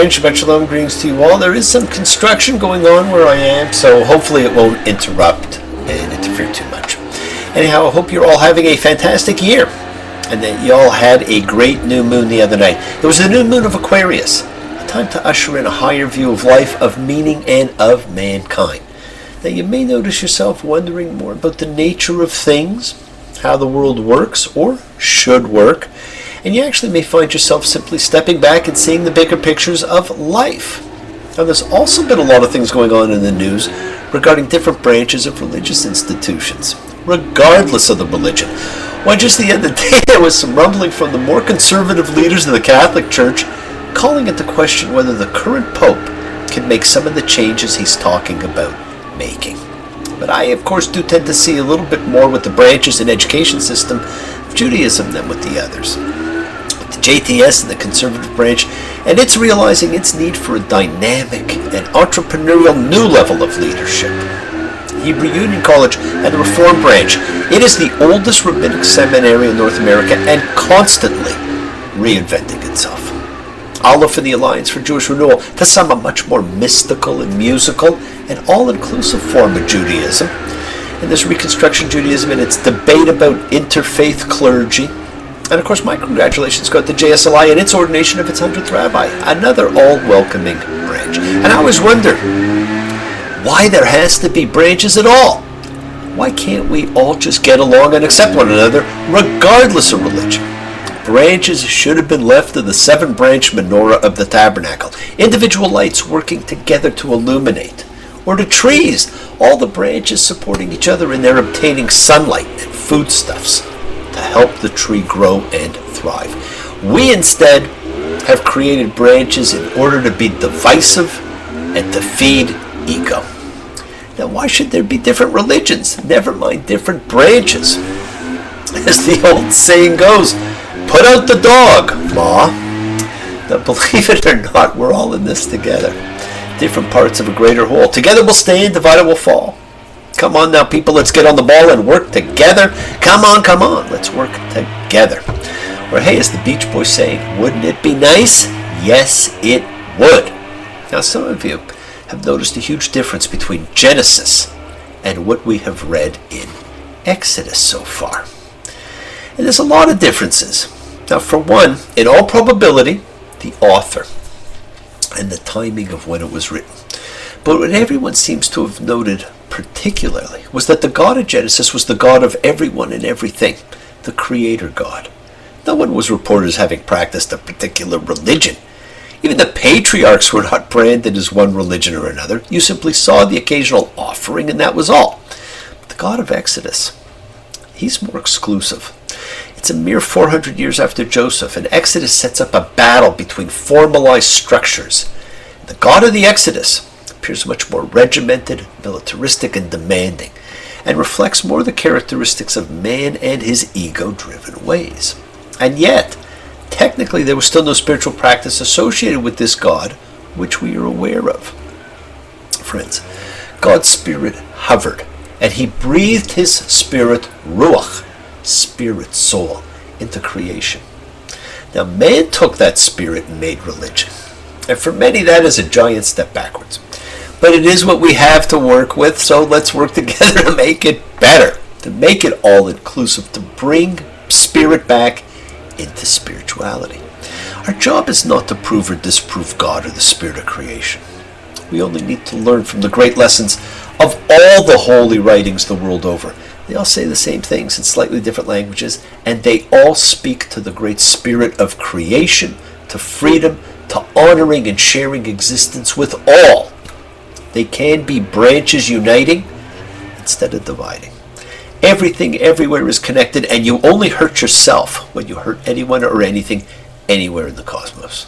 Shabbat Shalom, greetings to you all. There is some construction going on where I am, so hopefully it won't interrupt and interfere too much. Anyhow, I hope you're all having a fantastic year and that you all had a great new moon the other night. It was the new moon of Aquarius, a time to usher in a higher view of life, of meaning, and of mankind. Now, you may notice yourself wondering more about the nature of things, how the world works or should work, and you actually may find yourself simply stepping back and seeing the bigger pictures of life. Now, there's also been a lot of things going on in the news regarding different branches of religious institutions, regardless of the religion. Why, just the other day there was some rumbling from the more conservative leaders of the Catholic Church calling into question whether the current Pope can make some of the changes he's talking about making. But I, of course, do tend to see a little bit more with the branches and education system of Judaism than with the others. JTS and the conservative branch, and it's realizing its need for a dynamic and entrepreneurial new level of leadership. Hebrew Union College and the Reform branch. It is the oldest rabbinic seminary in North America and constantly reinventing itself. Aleph and the Alliance for Jewish Renewal, to some a much more mystical and musical and all-inclusive form of Judaism. And there's Reconstruction Judaism and its debate about interfaith clergy. And of course, my congratulations go to JSLI and its ordination of its 100th rabbi, another all-welcoming branch. And I always wonder why there has to be branches at all. Why can't we all just get along and accept one another, regardless of religion? Branches should have been left to the 7-branch menorah of the tabernacle, individual lights working together to illuminate, or to trees, all the branches supporting each other in their obtaining sunlight and foodstuffs to help the tree grow and thrive. We instead have created branches in order to be divisive and to feed ego. Now, why should there be different religions? Never mind different branches. As the old saying goes, put out the dog, Ma. Now, believe it or not, we're all in this together. Different parts of a greater whole. Together we'll stand, divided we'll fall. Come on now, people, let's get on the ball and work together. Come on, let's work together. Or hey, as the Beach Boys say, wouldn't it be nice? Yes, it would. Now, some of you have noticed a huge difference between Genesis and what we have read in Exodus so far. And there's a lot of differences. Now, for one, in all probability, the author and the timing of when it was written. But what everyone seems to have noted particularly was that the God of Genesis was the God of everyone and everything, the Creator God. No one was reported as having practiced a particular religion. Even the patriarchs were not branded as one religion or another. You simply saw the occasional offering and that was all. But the God of Exodus, he's more exclusive. It's a mere 400 years after Joseph, and Exodus sets up a battle between formalized structures. The God of the Exodus appears much more regimented, militaristic, and demanding, and reflects more the characteristics of man and his ego-driven ways. And yet, technically there was still no spiritual practice associated with this God, which we are aware of. Friends, God's Spirit hovered, and he breathed his Spirit, Ruach, Spirit, soul, into creation. Now, man took that Spirit and made religion. And for many, that is a giant step backwards. But it is what we have to work with, so let's work together to make it better, to make it all-inclusive, to bring spirit back into spirituality. Our job is not to prove or disprove God or the spirit of creation. We only need to learn from the great lessons of all the holy writings the world over. They all say the same things in slightly different languages, and they all speak to the great spirit of creation, to freedom, to honoring and sharing existence with all. They can be branches uniting instead of dividing. Everything everywhere is connected, and you only hurt yourself when you hurt anyone or anything anywhere in the cosmos.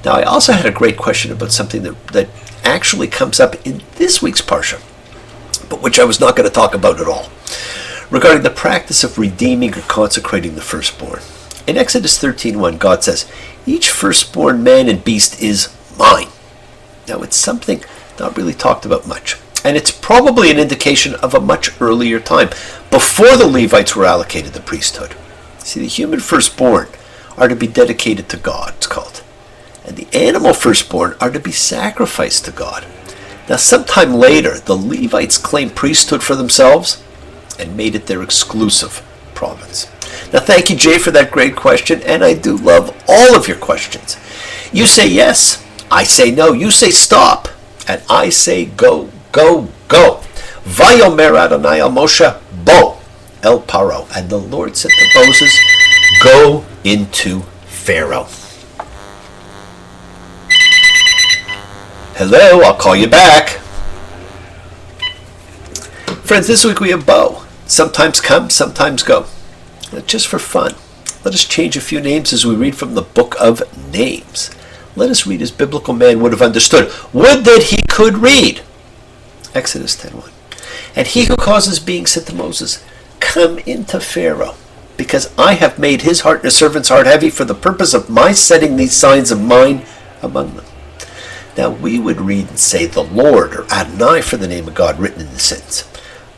Now, I also had a great question about something that actually comes up in this week's Parsha, but which I was not going to talk about at all, regarding the practice of redeeming or consecrating the firstborn. In Exodus 13:1, God says, each firstborn man and beast is mine. Now, it's something not really talked about much. And it's probably an indication of a much earlier time, before the Levites were allocated the priesthood. See, the human firstborn are to be dedicated to God, it's called. and the animal firstborn are to be sacrificed to God. Now, sometime later, the Levites claimed priesthood for themselves and made it their exclusive province. Now, thank you, Jay, for that great question, and I do love all of your questions. You say yes, I say no. You say stop, and I say go, go, go. Vayomer Adonai al Moshe, bo el Paro. And the Lord said to Moses, go into Pharaoh. Hello, I'll call you back. Friends, this week we have Bo. Sometimes come, sometimes go. Just for fun, let us change a few names as we read from the book of Names. Let us read as biblical man would have understood. Would that he could read. Exodus 10:1. And he who causes being said to Moses, come into Pharaoh, because I have made his heart and his servant's heart heavy for the purpose of my setting these signs of mine among them. Now we would read and say the Lord or Adonai for the name of God written in the sentence.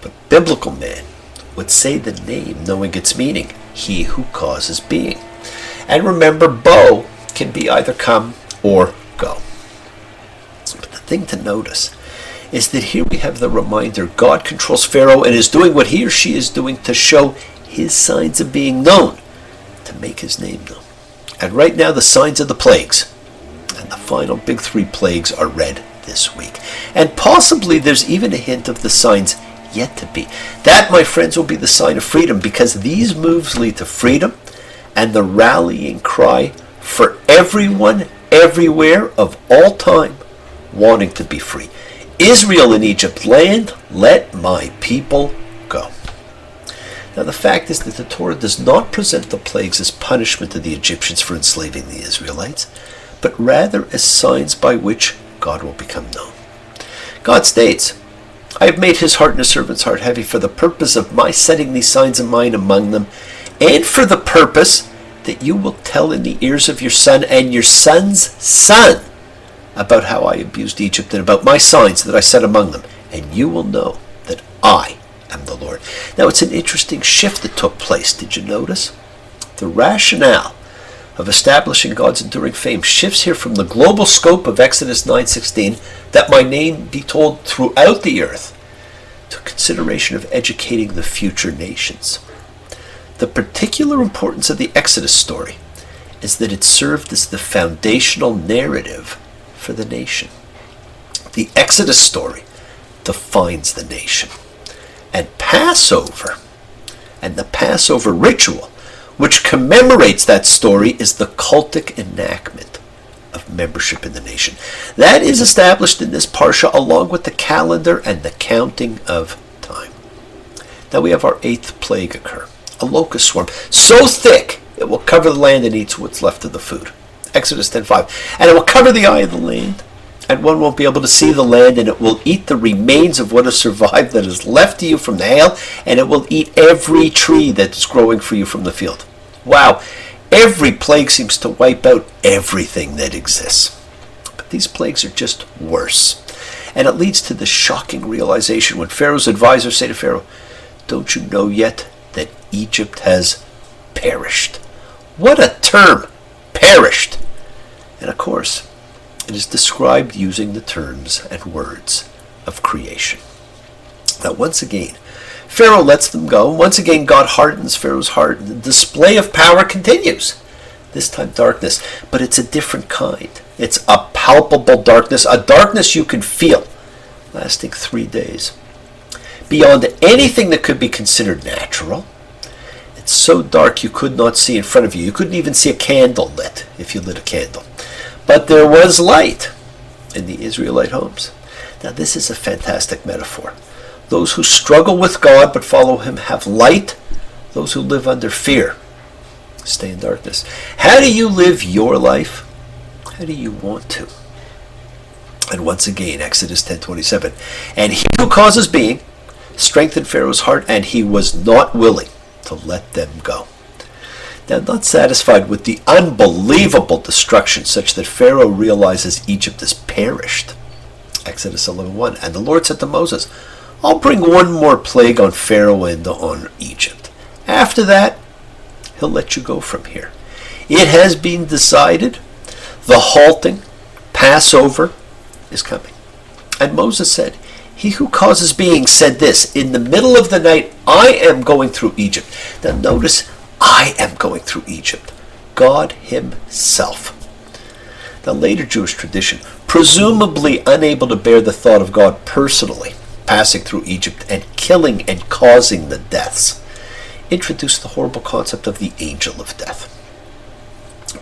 But biblical man would say the name knowing its meaning, he who causes being. And remember, Bo can be either come or go. But the thing to notice is that here we have the reminder God controls Pharaoh and is doing what he or she is doing to show his signs of being known, to make his name known. And right now the signs of the plagues. And the final big 3 plagues are read this week. And possibly there's even a hint of the signs yet to be. That, my friends, will be the sign of freedom, because these moves lead to freedom and the rallying cry for everyone, everywhere, of all time, wanting to be free. Israel in Egypt, land, let my people go. Now the fact is that the Torah does not present the plagues as punishment to the Egyptians for enslaving the Israelites, but rather as signs by which God will become known. God states, I have made his heart and his servant's heart heavy for the purpose of my setting these signs of mine among them, and for the purpose that you will tell in the ears of your son and your son's son about how I abused Egypt and about my signs that I set among them, and you will know that I am the Lord. Now it's an interesting shift that took place. Did you notice? The rationale of establishing God's enduring fame shifts here from the global scope of Exodus 9:16, that my name be told throughout the earth, to consideration of educating the future nations. The particular importance of the Exodus story is that it served as the foundational narrative for the nation. The Exodus story defines the nation. And Passover and the Passover ritual, which commemorates that story, is the cultic enactment of membership in the nation. That is established in this parsha along with the calendar and the counting of time. Now we have our 8th plague occur, a locust swarm, so thick it will cover the land and eats what's left of the food. Exodus 10:5. And it will cover the eye of the land, and one won't be able to see the land, and it will eat the remains of what has survived that is left to you from the hail, and it will eat every tree that is growing for you from the field. Wow, every plague seems to wipe out everything that exists. But these plagues are just worse. And it leads to the shocking realization when Pharaoh's advisors say to Pharaoh, don't you know yet that Egypt has perished? What a term, perished. And of course, it is described using the terms and words of creation. Now once again, Pharaoh lets them go. Once again, God hardens Pharaoh's heart. The display of power continues. This time darkness, but it's a different kind. It's a palpable darkness, a darkness you can feel, lasting 3 days. Beyond anything that could be considered natural. It's so dark you could not see in front of you. You couldn't even see a candle lit if you lit a candle. But there was light in the Israelite homes. Now this is a fantastic metaphor. Those who struggle with God but follow him have light. Those who live under fear stay in darkness. How do you live your life? How do you want to? And once again, Exodus 10:27. And he who causes being strengthened Pharaoh's heart, and he was not willing to let them go. Now, not satisfied with the unbelievable destruction such that Pharaoh realizes Egypt is perished. Exodus 11:1. And the Lord said to Moses, I'll bring one more plague on Pharaoh and on Egypt. After that, he'll let you go from here. It has been decided The halting, Passover, is coming. And Moses said, he who causes being said this, in the middle of the night, I am going through Egypt. Now notice, I am going through Egypt. God himself. The later Jewish tradition, presumably unable to bear the thought of God personally passing through Egypt and killing and causing the deaths, introduced the horrible concept of the angel of death.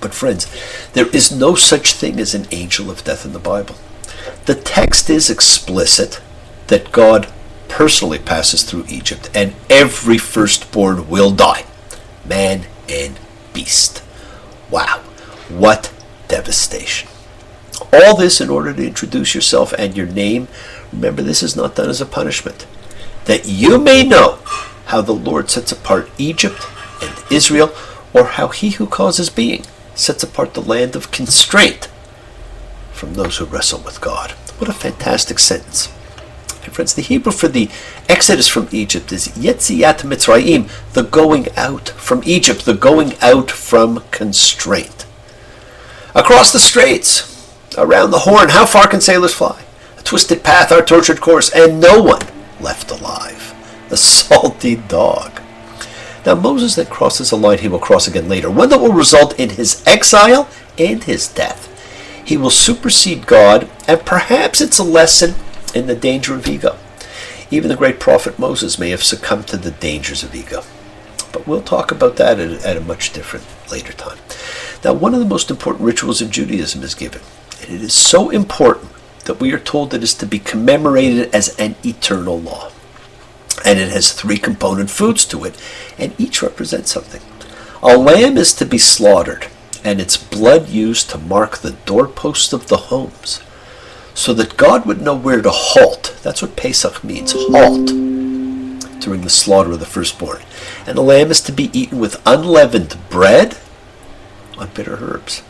But friends, there is no such thing as an angel of death in the Bible. The text is explicit that God personally passes through Egypt and every firstborn will die, man and beast. Wow, what devastation. All this in order to introduce yourself and your name. Remember, this is not done as a punishment. That you may know how the Lord sets apart Egypt and Israel, or how he who causes being sets apart the land of constraint from those who wrestle with God. What a fantastic sentence. And friends, the Hebrew for the exodus from Egypt is Yetziat Mitzrayim, the going out from Egypt, the going out from constraint. Across the straits, around the Horn, how far can sailors fly? A twisted path, our tortured course, and no one left alive. The salty dog. Now Moses then crosses a line he will cross again later, one that will result in his exile and his death. He will supersede God, and perhaps it's a lesson in the danger of ego. Even the great prophet Moses may have succumbed to the dangers of ego. But we'll talk about that at a much different later time. Now, one of the most important rituals in Judaism is given. And it is so important that we are told it is to be commemorated as an eternal law. And it has 3 component foods to it, and each represents something. A lamb is to be slaughtered, and its blood used to mark the doorposts of the homes, so that God would know where to halt. That's what Pesach means, halt, during the slaughter of the firstborn. And the lamb is to be eaten with unleavened bread on bitter herbs.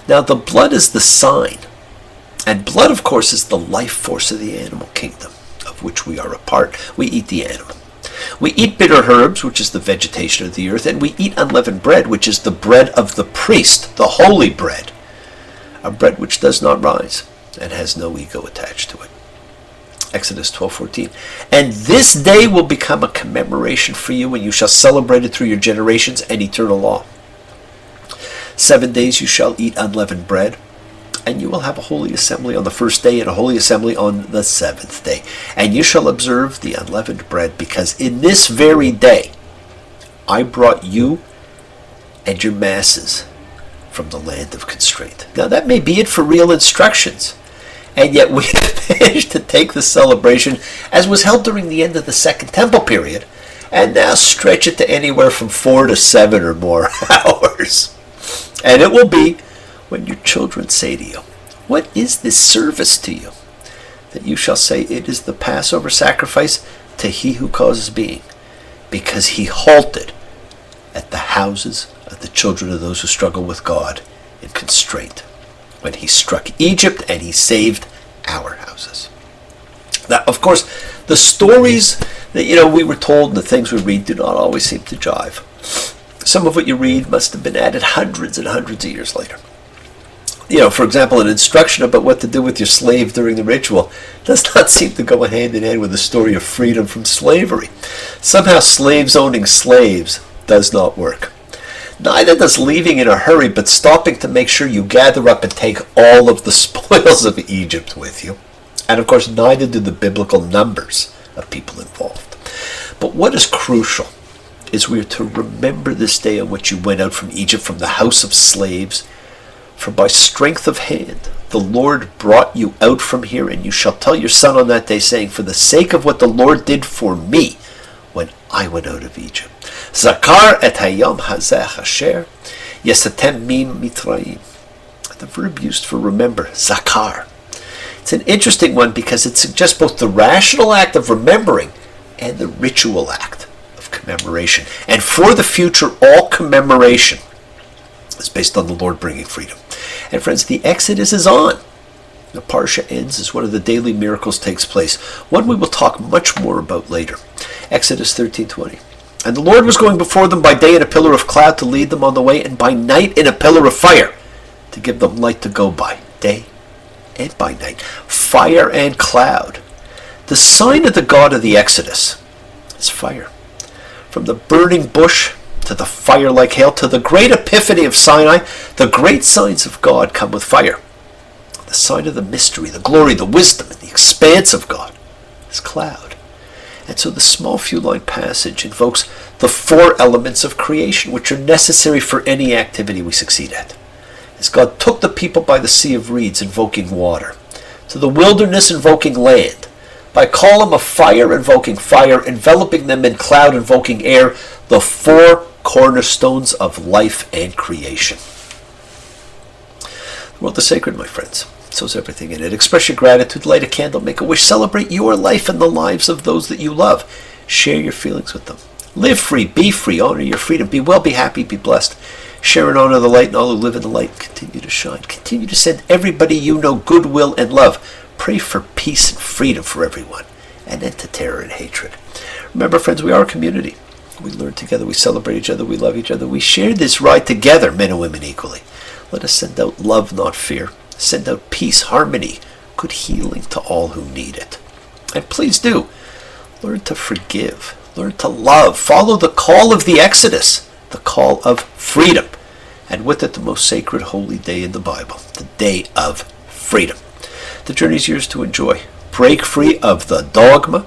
Now the blood is the sign, and blood, of course, is the life force of the animal kingdom, of which we are a part. We eat the animal. We eat bitter herbs, which is the vegetation of the earth, and we eat unleavened bread, which is the bread of the priest, the holy bread, a bread which does not rise and has no ego attached to it. Exodus 12:14. And this day will become a commemoration for you, and you shall celebrate it through your generations and eternal law. 7 days you shall eat unleavened bread, and you will have a holy assembly on the first day and a holy assembly on the 7th day. And you shall observe the unleavened bread, because in this very day I brought you and your masses from the land of constraint. Now that may be it for real instructions, and yet we have managed to take the celebration as was held during the end of the Second Temple period, and now stretch it to anywhere from 4 to 7 or more hours. And it will be when your children say to you, what is this service to you? That you shall say, it is the Passover sacrifice to he who causes being, because he halted at the houses of the children of those who struggle with God in constraint, when he struck Egypt and he saved our houses. Now, of course, the stories that we were told and the things we read do not always seem to jive. Some of what you read must have been added hundreds and hundreds of years later. For example, an instruction about what to do with your slave during the ritual does not seem to go hand in hand with the story of freedom from slavery. Somehow slaves owning slaves does not work. Neither does leaving in a hurry, but stopping to make sure you gather up and take all of the spoils of Egypt with you. And of course, neither do the biblical numbers of people involved. But what is crucial is we are to remember this day on which you went out from Egypt, from the house of slaves. For by strength of hand the Lord brought you out from here, and you shall tell your son on that day, saying, for the sake of what the Lord did for me when I went out of Egypt. Zakar et hayom hazeh asher yesatem mim mitraim. The verb used for remember, zakar. It's an interesting one because it suggests both the rational act of remembering and the ritual act of commemoration. And for the future, all commemoration is based on the Lord bringing freedom. And friends, the Exodus is on. The Parsha ends as one of the daily miracles takes place, one we will talk much more about later. Exodus 13:20. And the Lord was going before them by day in a pillar of cloud to lead them on the way, and by night in a pillar of fire to give them light to go by day and by night, fire and cloud. The sign of the God of the Exodus is fire. From the burning bush to the fire like hail to the great epiphany of Sinai, the great signs of God come with fire. The sign of the mystery, the glory, the wisdom, and the expanse of God is cloud. And so the small few-line passage invokes the four elements of creation, which are necessary for any activity we succeed at. As God took the people by the sea of reeds, invoking water, to the wilderness, invoking land, by column of fire, invoking fire, enveloping them in cloud, invoking air, the four cornerstones of life and creation. The world is sacred, my friends. So is everything in it. Express your gratitude, light a candle, make a wish, celebrate your life and the lives of those that you love. Share your feelings with them. Live free, be free, honor your freedom, be well, be happy, be blessed. Share and honor the light, and all who live in the light continue to shine. Continue to send everybody you know goodwill and love. Pray for peace and freedom for everyone, and end to terror and hatred. Remember, friends, we are a community. We learn together, we celebrate each other, we love each other. We share this ride together, men and women equally. Let us send out love, not fear. Send out peace, harmony, good healing to all who need it. And please do, learn to forgive, learn to love, follow the call of the Exodus, the call of freedom, and with it the most sacred holy day in the Bible, the day of freedom. The journey's yours to enjoy. Break free of the dogma,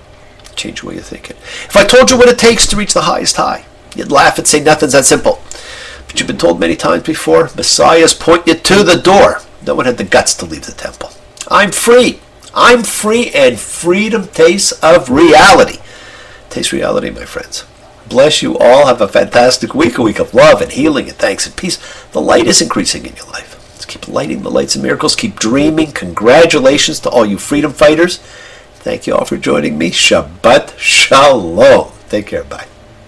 change the way you're thinking. If I told you what it takes to reach the highest high, you'd laugh and say nothing's that simple. But you've been told many times before, Messiahs point you to the door. No one had the guts to leave the temple. I'm free. I'm free, and freedom tastes of reality. Taste reality, my friends. Bless you all. Have a fantastic week, a week of love and healing and thanks and peace. The light is increasing in your life. Let's keep lighting the lights and miracles. Keep dreaming. Congratulations to all you freedom fighters. Thank you all for joining me. Shabbat Shalom. Take care. Bye.